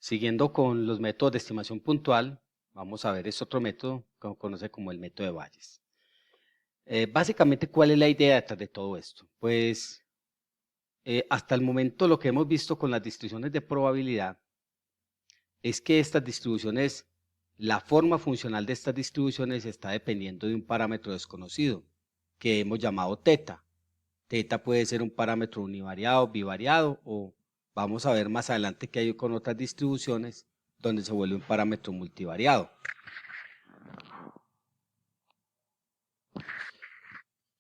Siguiendo con los métodos de estimación puntual, vamos a ver este otro método que se conoce como el método de Bayes. Básicamente, ¿cuál es la idea detrás de todo esto? Pues hasta el momento lo que hemos visto con las distribuciones de probabilidad es que estas distribuciones, la forma funcional de estas distribuciones está dependiendo de un parámetro desconocido que hemos llamado teta. Teta puede ser un parámetro univariado, bivariado o vamos a ver más adelante que hay con otras distribuciones donde se vuelve un parámetro multivariado.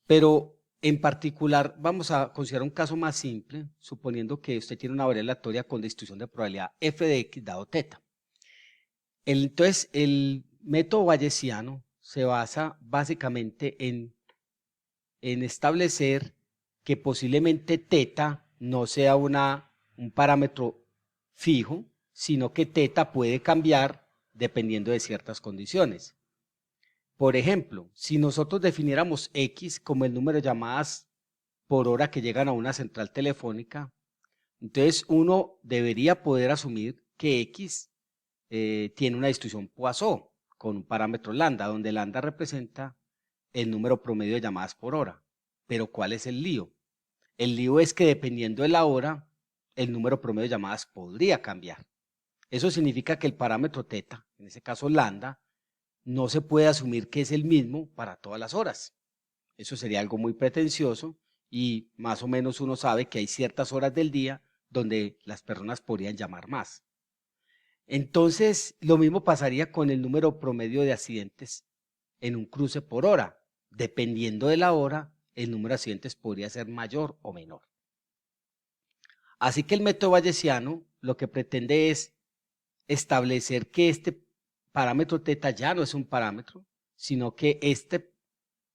Pero en particular vamos a considerar un caso más simple, suponiendo que usted tiene una variable aleatoria con distribución de probabilidad f de x dado teta. Entonces, el método bayesiano se basa básicamente en establecer que posiblemente teta no sea un parámetro fijo, sino que teta puede cambiar dependiendo de ciertas condiciones. Por ejemplo, si nosotros definiéramos X como el número de llamadas por hora que llegan a una central telefónica, entonces uno debería poder asumir que X tiene una distribución Poisson con un parámetro lambda, donde lambda representa el número promedio de llamadas por hora. Pero ¿cuál es el lío? El lío es que dependiendo de la hora, el número promedio de llamadas podría cambiar. Eso significa que el parámetro teta, en ese caso lambda, no se puede asumir que es el mismo para todas las horas. Eso sería algo muy pretencioso y más o menos uno sabe que hay ciertas horas del día donde las personas podrían llamar más. Entonces, lo mismo pasaría con el número promedio de accidentes en un cruce por hora. Dependiendo de la hora, el número de accidentes podría ser mayor o menor. Así que el método bayesiano lo que pretende es establecer que este parámetro teta ya no es un parámetro, sino que este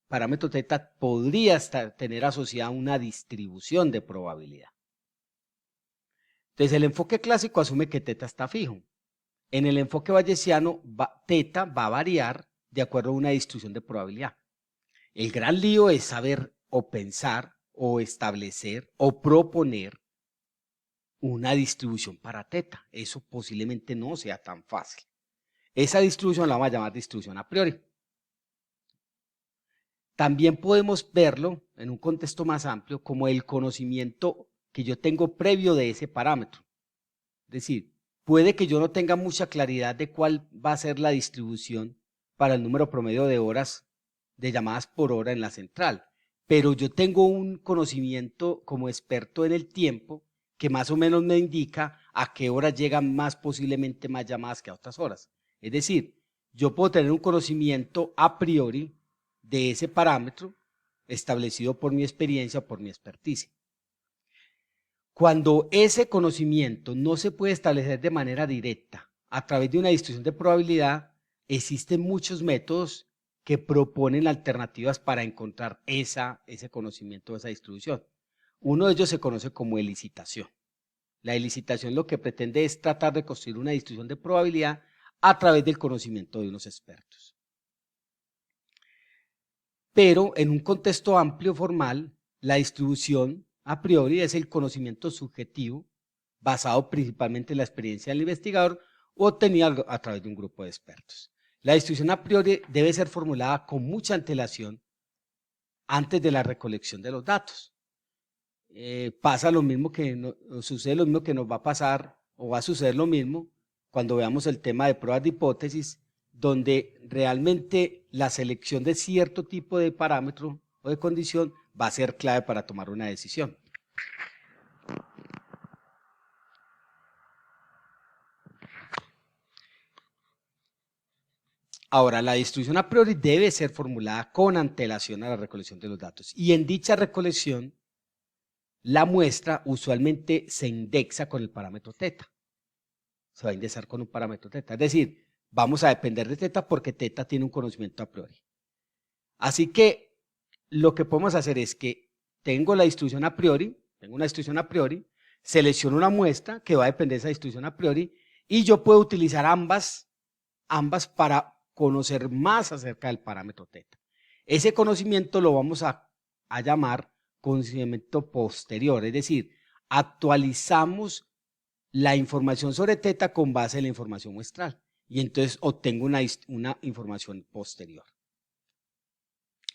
parámetro teta podría tener asociada una distribución de probabilidad. Entonces, el enfoque clásico asume que teta está fijo. En el enfoque bayesiano, teta va a variar de acuerdo a una distribución de probabilidad. El gran lío es saber o pensar o establecer o proponer una distribución para teta. Eso posiblemente no sea tan fácil. Esa distribución la vamos a llamar distribución a priori. También podemos verlo en un contexto más amplio como el conocimiento que yo tengo previo de ese parámetro. Es decir, puede que yo no tenga mucha claridad de cuál va a ser la distribución para el número promedio de horas de llamadas por hora en la central, pero yo tengo un conocimiento como experto en el tiempo que más o menos me indica a qué hora llegan más posiblemente más llamadas que a otras horas. Es decir, yo puedo tener un conocimiento a priori de ese parámetro establecido por mi experiencia o por mi experticia. Cuando ese conocimiento no se puede establecer de manera directa a través de una distribución de probabilidad, existen muchos métodos que proponen alternativas para encontrar ese conocimiento de esa distribución. Uno de ellos se conoce como elicitación. La elicitación lo que pretende es tratar de construir una distribución de probabilidad a través del conocimiento de unos expertos. Pero en un contexto amplio formal, la distribución a priori es el conocimiento subjetivo basado principalmente en la experiencia del investigador obtenida a través de un grupo de expertos. La distribución a priori debe ser formulada con mucha antelación antes de la recolección de los datos. Pasa lo mismo sucede lo mismo que nos va a pasar o va a suceder lo mismo cuando veamos el tema de pruebas de hipótesis, donde realmente la selección de cierto tipo de parámetro o de condición va a ser clave para tomar una decisión. Ahora, la distribución a priori debe ser formulada con antelación a la recolección de los datos y en dicha recolección la muestra usualmente se indexa con el parámetro teta. Se va a indexar con un parámetro teta. Es decir, vamos a depender de teta porque teta tiene un conocimiento a priori. Así que lo que podemos hacer es que tengo la distribución a priori, tengo una distribución a priori, selecciono una muestra que va a depender de esa distribución a priori y yo puedo utilizar ambas para conocer más acerca del parámetro teta. Ese conocimiento lo vamos a llamar conocimiento posterior, es decir, actualizamos la información sobre teta con base en la información muestral. Y entonces obtengo una información posterior.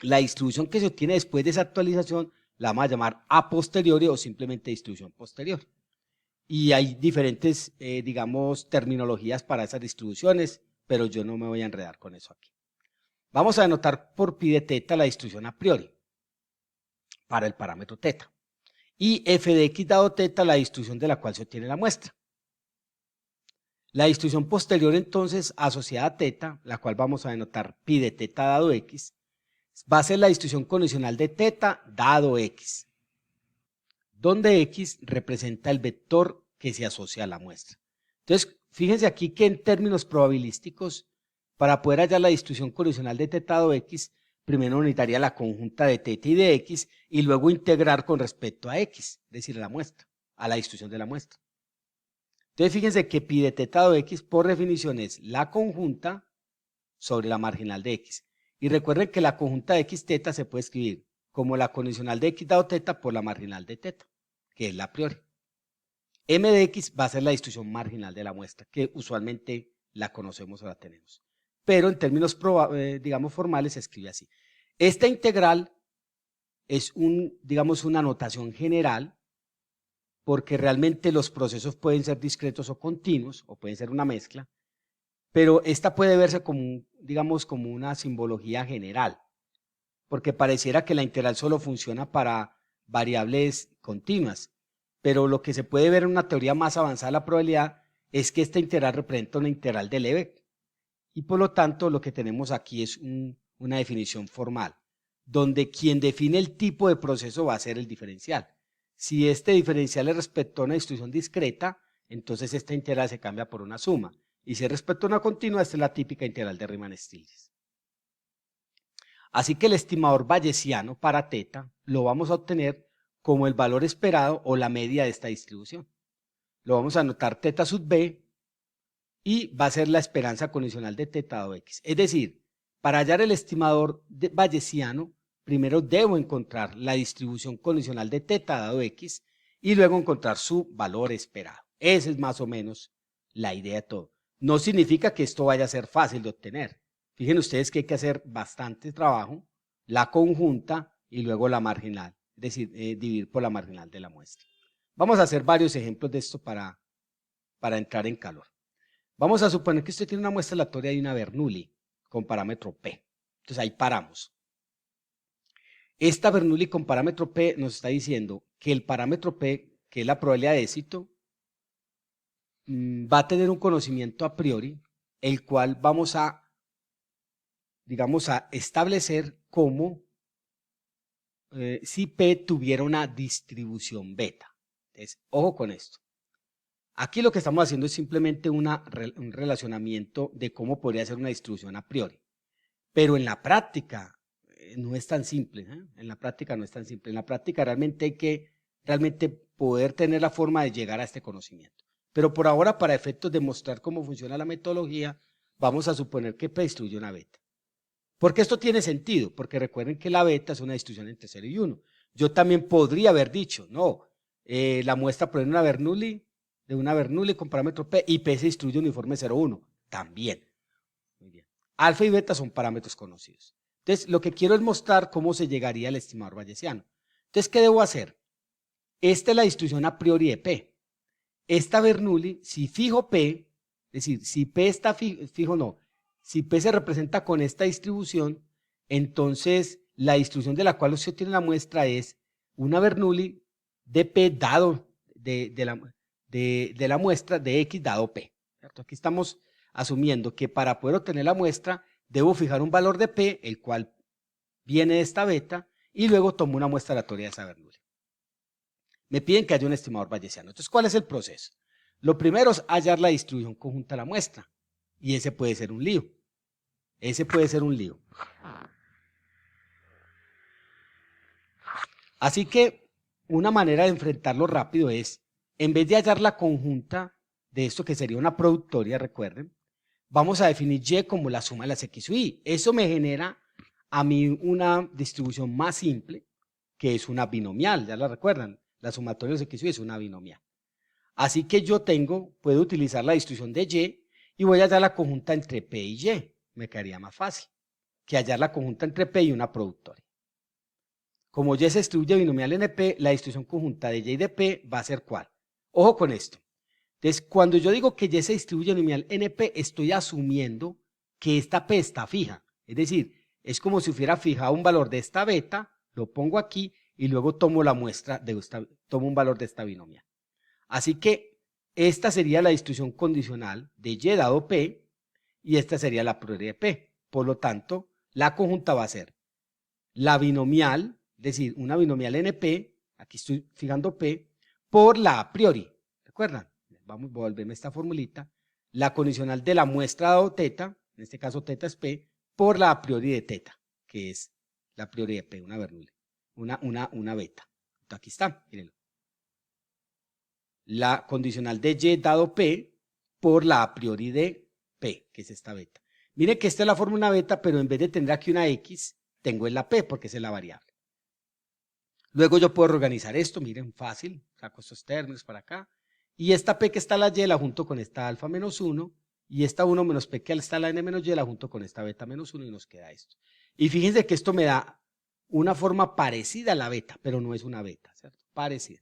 La distribución que se obtiene después de esa actualización la vamos a llamar a posteriori o simplemente distribución posterior. Y hay diferentes, digamos, terminologías para esas distribuciones, pero yo no me voy a enredar con eso aquí. Vamos a denotar por pi de teta la distribución a priori para el parámetro teta. Y f de x dado teta la distribución de la cual se obtiene la muestra. La distribución posterior entonces asociada a teta, la cual vamos a denotar pi de teta dado x, va a ser la distribución condicional de teta dado x, donde x representa el vector que se asocia a la muestra. Entonces, fíjense aquí que en términos probabilísticos, para poder hallar la distribución condicional de teta dado x, primero necesitaría la conjunta de teta y de x y luego integrar con respecto a x, es decir, a la muestra, a la distribución de la muestra. Entonces, fíjense que pi de teta dado x por definición es la conjunta sobre la marginal de x. Y recuerden que la conjunta de x teta se puede escribir como la condicional de x dado teta por la marginal de teta, que es la a priori. M de x va a ser la distribución marginal de la muestra, que usualmente la conocemos o la tenemos. Pero en términos, digamos, formales se escribe así. Esta integral es digamos, una notación general, porque realmente los procesos pueden ser discretos o continuos, o pueden ser una mezcla, pero esta puede verse como, digamos, como una simbología general, porque pareciera que la integral solo funciona para variables continuas, pero lo que se puede ver en una teoría más avanzada de la probabilidad es que esta integral representa una integral de Lebesgue, y por lo tanto lo que tenemos aquí es una definición formal, donde quien define el tipo de proceso va a ser el diferencial. Si este diferencial es respecto a una distribución discreta, entonces esta integral se cambia por una suma. Y si es respecto a una continua, esta es la típica integral de Riemann-Stieltjes. Así que el estimador bayesiano para teta lo vamos a obtener como el valor esperado o la media de esta distribución. Lo vamos a anotar teta sub b y va a ser la esperanza condicional de teta dado x. Es decir, para hallar el estimador bayesiano, primero debo encontrar la distribución condicional de teta dado x y luego encontrar su valor esperado. Esa es más o menos la idea de todo. No significa que esto vaya a ser fácil de obtener. Fíjense ustedes que hay que hacer bastante trabajo, la conjunta y luego la marginal, es decir, dividir por la marginal de la muestra. Vamos a hacer varios ejemplos de esto para entrar en calor. Vamos a suponer que usted tiene una muestra aleatoria de una Bernoulli con parámetro P. Entonces ahí paramos. Esta Bernoulli con parámetro P nos está diciendo que el parámetro P, que es la probabilidad de éxito, va a tener un conocimiento a priori, el cual vamos a, digamos, a establecer como si P tuviera una distribución beta. Entonces, ojo con esto. Aquí lo que estamos haciendo es simplemente un relacionamiento de cómo podría ser una distribución a priori. Pero en la práctica no es tan simple. En la práctica no es tan simple. En la práctica realmente hay que poder tener la forma de llegar a este conocimiento. Pero por ahora, para efectos de mostrar cómo funciona la metodología, vamos a suponer que P distribuye una beta. ¿Por qué esto tiene sentido? Porque recuerden que la beta es una distribución entre 0 y 1. Yo también podría haber dicho, no, la muestra proviene de una Bernoulli con parámetro P y P se distribuye uniforme 0, 1. También. Muy bien. Alfa y beta son parámetros conocidos. Entonces, lo que quiero es mostrar cómo se llegaría al estimador bayesiano. Entonces, ¿qué debo hacer? Esta es la distribución a priori de P. Esta Bernoulli, si fijo P, es decir, si P está fijo, no. Si P se representa con esta distribución, entonces la distribución de la cual se obtiene la muestra es una Bernoulli de P dado de la muestra de X dado P. ¿Cierto? Aquí estamos asumiendo que para poder obtener la muestra debo fijar un valor de P, el cual viene de esta beta, y luego tomo una muestra aleatoria de esa Bernoulli. Me piden que haya un estimador bayesiano. Entonces, ¿cuál es el proceso? Lo primero es hallar la distribución conjunta de la muestra. Y ese puede ser un lío. Ese puede ser un lío. Así que una manera de enfrentarlo rápido es, en vez de hallar la conjunta de esto que sería una productoria, recuerden, vamos a definir Y como la suma de las X y Y. Eso me genera a mí una distribución más simple, que es una binomial, ya la recuerdan. La sumatoria de los X y Y es una binomial. Así que yo puedo utilizar la distribución de Y voy a hallar la conjunta entre P y Y. Me quedaría más fácil que hallar la conjunta entre P y una productoria. Como Y se distribuye binomial NP, la distribución conjunta de Y y de P va a ser ¿cuál? Ojo con esto. Entonces, cuando yo digo que Y se distribuye binomial NP, estoy asumiendo que esta P está fija. Es decir, es como si hubiera fijado un valor de esta beta, lo pongo aquí y luego tomo la muestra de tomo un valor de esta binomial. Así que esta sería la distribución condicional de Y dado P y esta sería la prioridad de P. Por lo tanto, la conjunta va a ser la binomial, es decir, una binomial NP, aquí estoy fijando P, por la a priori. ¿Recuerdan? Vamos a volverme esta formulita. La condicional de la muestra dado teta, en este caso teta es P, por la a priori de teta, que es la a priori de P, una Bernoulli, una beta. Entonces, aquí está, mírenlo. La condicional de Y dado P por la a priori de P, que es esta beta. Miren que esta es la fórmula beta, pero en vez de tener aquí una X, tengo en la P porque es la variable. Luego yo puedo reorganizar esto, miren, fácil, saco estos términos para acá. Y esta P que está la Y la junto con esta alfa menos 1, y esta 1 menos P que está la N menos Y la junto con esta beta menos 1 y nos queda esto. Y fíjense que esto me da una forma parecida a la beta, pero no es una beta, ¿cierto? Parecida.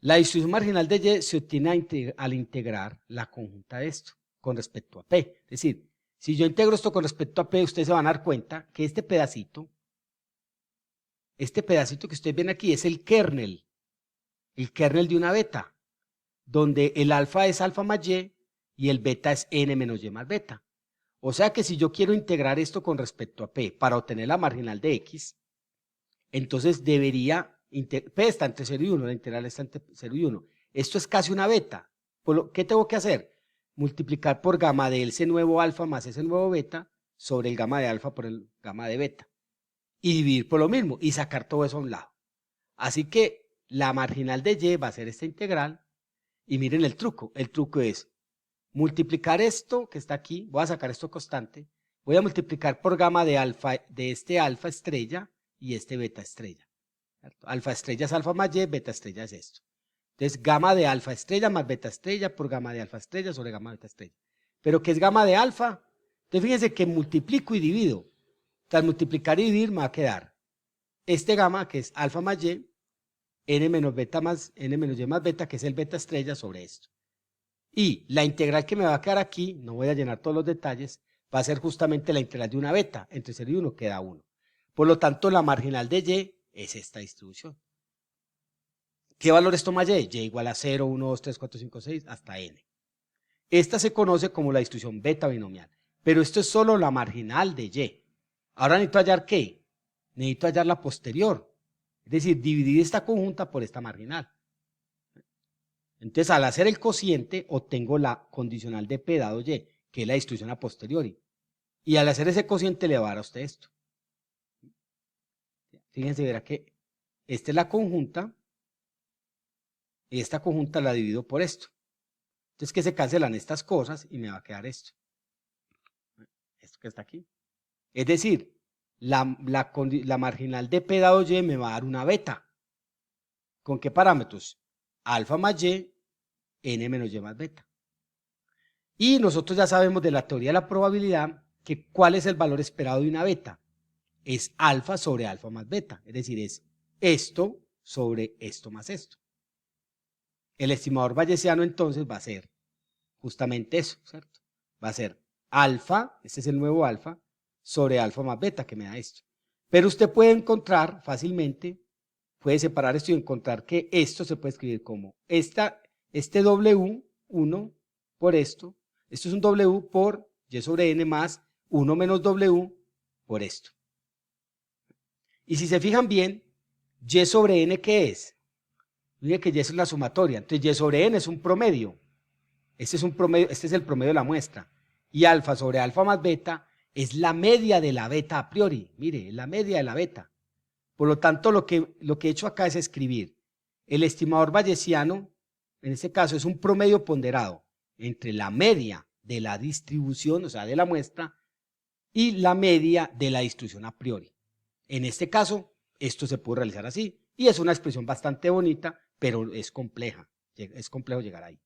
La distribución marginal de Y se obtiene al integrar la conjunta de esto con respecto a P. Es decir, si yo integro esto con respecto a P, ustedes se van a dar cuenta que este pedacito que ustedes ven aquí es el kernel de una beta, donde el alfa es alfa más y el beta es n menos y más beta. O sea que si yo quiero integrar esto con respecto a P para obtener la marginal de X, entonces debería, P está entre 0 y 1, la integral está entre 0 y 1. Esto es casi una beta. ¿Qué tengo que hacer? Multiplicar por gamma de ese nuevo alfa más ese nuevo beta sobre el gamma de alfa por el gamma de beta. Y dividir por lo mismo y sacar todo eso a un lado. Así que la marginal de Y va a ser esta integral. Y miren el truco. El truco es multiplicar esto que está aquí. Voy a sacar esto constante. Voy a multiplicar por gamma de alfa, de este alfa estrella y este beta estrella. ¿Cierto? Alfa estrella es alfa más Y, beta estrella es esto. Entonces, gamma de alfa estrella más beta estrella por gamma de alfa estrella sobre gamma de beta estrella. ¿Pero qué es gamma de alfa? Entonces, fíjense que multiplico y divido. Tras multiplicar y dividir me va a quedar este gamma, que es alfa más Y, n menos beta más n menos y más beta, que es el beta estrella sobre esto. Y la integral que me va a quedar aquí, no voy a llenar todos los detalles, va a ser justamente la integral de una beta. Entre 0 y 1 queda 1. Por lo tanto, la marginal de Y es esta distribución. ¿Qué valores toma Y? Y igual a 0, 1, 2, 3, 4, 5, 6, hasta n. Esta se conoce como la distribución beta binomial, pero esto es solo la marginal de Y. Ahora necesito hallar ¿qué? Necesito hallar la posterior. Es decir, dividir esta conjunta por esta marginal. Entonces, al hacer el cociente, obtengo la condicional de P dado Y, que es la distribución a posteriori. Y al hacer ese cociente le va a dar a usted esto. Fíjense, verá que esta es la conjunta, y esta conjunta la divido por esto. Entonces, que se cancelan estas cosas y me va a quedar esto. Esto que está aquí. Es decir, la marginal de P dado Y me va a dar una beta. ¿Con qué parámetros? Alfa más Y, n menos Y más beta. Y nosotros ya sabemos de la teoría de la probabilidad que ¿cuál es el valor esperado de una beta? Es alfa sobre alfa más beta. Es decir, es esto sobre esto más esto. El estimador bayesiano entonces va a ser justamente eso, ¿cierto? Va a ser alfa, este es el nuevo alfa, sobre alfa más beta, que me da esto. Pero usted puede encontrar fácilmente, puede separar esto y encontrar que esto se puede escribir como este W1 por esto es un W por Y sobre N más 1 menos W por esto. Y si se fijan bien, Y sobre N, ¿qué es? Miren que Y es la sumatoria, entonces Y sobre N es un promedio. Este es un promedio, este es el promedio de la muestra. Y alfa sobre alfa más beta es la media de la beta a priori. Mire, es la media de la beta. Por lo tanto, lo que he hecho acá es escribir el estimador bayesiano, en este caso es un promedio ponderado entre la media de la distribución, o sea, de la muestra, y la media de la distribución a priori. En este caso, esto se puede realizar así, y es una expresión bastante bonita, pero es compleja. Es complejo llegar ahí.